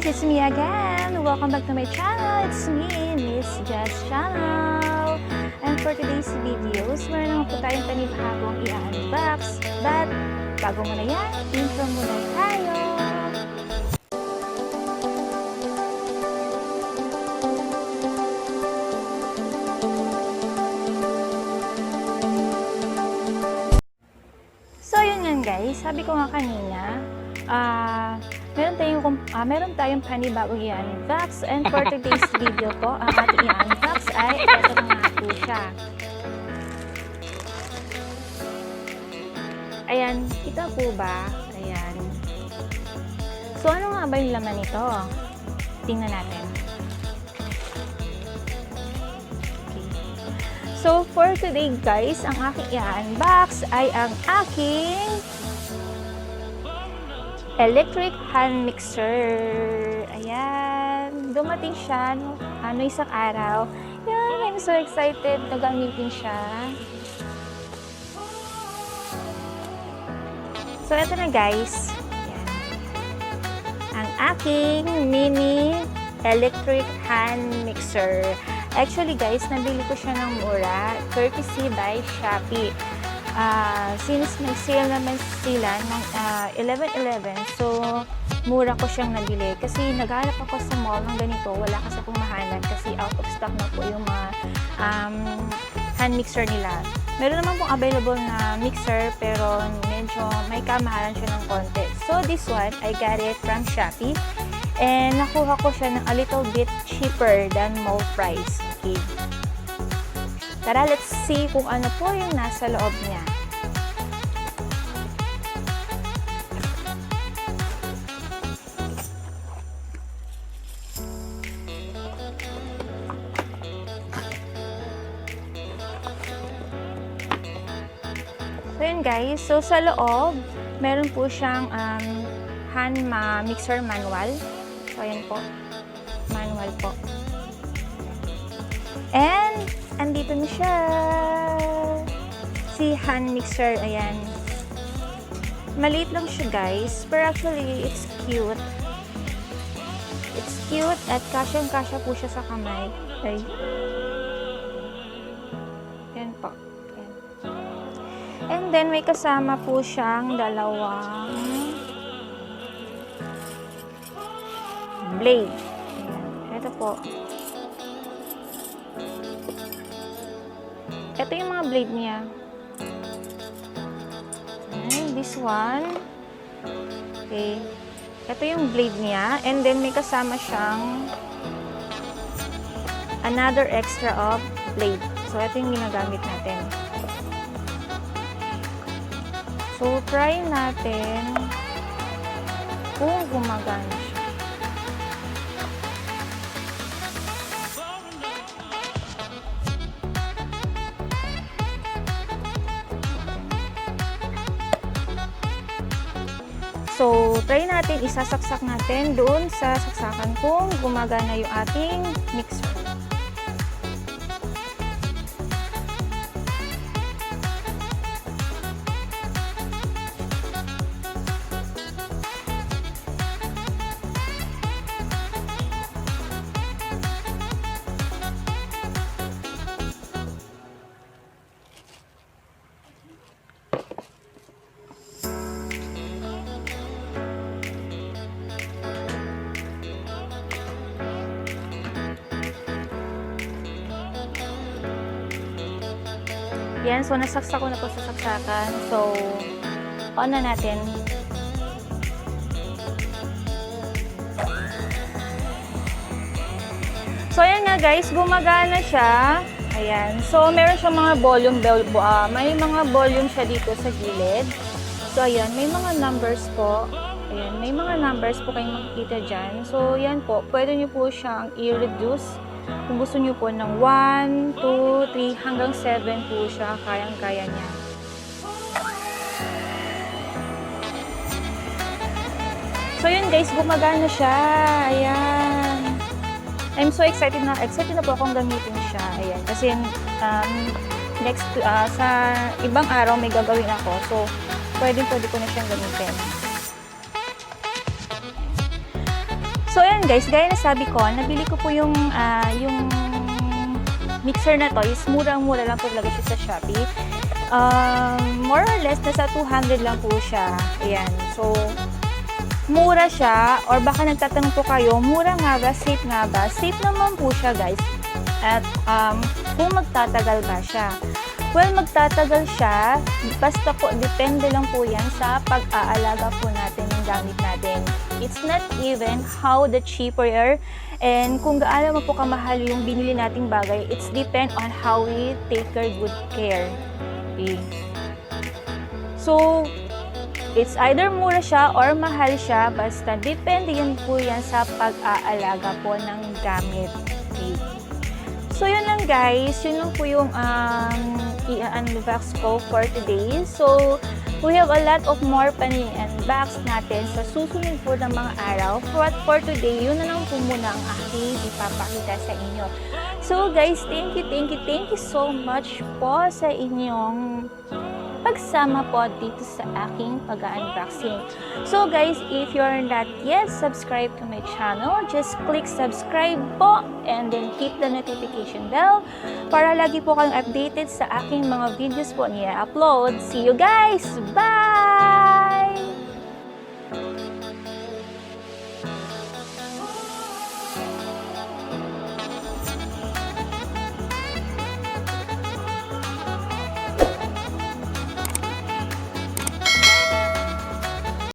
guys, it's me again. Welcome back to my channel. It's me, MsJhadz channel. And for today's videos, meron naman po tayong panibagong i-unbox. But, bago muna yan, intro muna tayo. So, yun nga guys, sabi ko nga kanina, meron tayong panibagong i-unbox, and for today's video po, ang ating i-unbox ay ito na nga po siya. Ayan, kita po ba? Ayan. So, ano nga ba yung laman nito? Tingnan natin. Okay. So, for today guys, ang aking i-unbox ay ang aking electric hand mixer. Ayan. Dumating siya isang araw. Yan, I'm so excited na gamitin siya. So, ito na guys. Ayan. Ang aking mini electric hand mixer. Actually guys, nabili ko siya ng mura. Courtesy by SHOPEE. Since nag-sale naman sila ng 11/11, so mura ko siyang nabili. Kasi naghanap ako sa mall ng ganito, wala kasi akong mahanap kasi out of stock na po yung mga hand mixer nila. Meron naman pong available na mixer pero medyo may kamahalan siya ng konti. So this one, I got it from SHOPEE and nakuha ko siya ng a little bit cheaper than mall price. Okay. Tara, let's see kung ano po yung nasa loob niya. So yun guys, so sa loob, meron po siyang hand mixer manual. So ayan po, manual po. And andito na siya. Si hand mixer, ayan. Maliit lang siya guys, pero actually it's cute. It's cute at kasyang-kasya po siya sa kamay. Ay. Ayan po. Ayan. And then may kasama po siyang dalawang blade. Ayan. Ito po. Ito yung mga blade niya. And this one. Okay. Ito yung blade niya. And then may kasama siyang another extra of blade. So, ito yung ginagamit natin. So, try natin kung gumagana siya. So, try natin, isasaksak natin doon sa saksakan kung gumagana yung ating mixer. Yan, so nasaksak ko na po sa saksakan. So, on na natin. So, ayan nga guys, gumagana siya. Ayan. So, meron siyang mga volume, may mga volume siya dito sa gilid. So, ayan, may mga numbers po. Ayan, may mga numbers po kayong makikita dyan. So, yan po, pwede nyo po siyang i-reduce. Kung gusto nyo po ng 1, 2, 3, hanggang 7 po siya, kayang-kaya niya. So yun guys, gumagana siya. Ayan. I'm so excited na po akong gamitin siya. Ayan. Kasi next, sa ibang araw may gagawin ako. So, pwede ko na siyang gamitin. So, ayan guys, gaya na sabi ko, nabili ko po yung mixer na to is murang-mura lang po talaga siya sa Shopee. More or less, nasa 200 lang po siya. Ayan. So, mura siya, or baka nagtatanong po kayo, mura nga ba? Safe nga ba? Safe naman po siya guys. At kung magtatagal ba siya? Well, magtatagal siya, basta po, depende lang po yan sa pag-aalaga po natin ng gamit natin. It's not even how the cheaper and kung gaano mo po kamahal yung binili nating bagay, it's depend on how we take good care. Okay. So, it's either mura siya or mahal siya, basta depende yan po yan sa pag-aalaga po ng gamit. Okay. So, yun lang guys. Yun lang po yung i-unbox ko for today. So, we have a lot of more pan-unbox natin sa susunod po ng mga araw. But for today, yun na lang po muna ang aking ipapakita sa inyo. So, guys, thank you so much po sa inyong pagsama po dito sa aking pag-unboxing. So guys, if you're not yet subscribed to my channel, just click subscribe po and then hit the notification bell para lagi po kayong updated sa aking mga videos po niya upload. See you guys! Bye!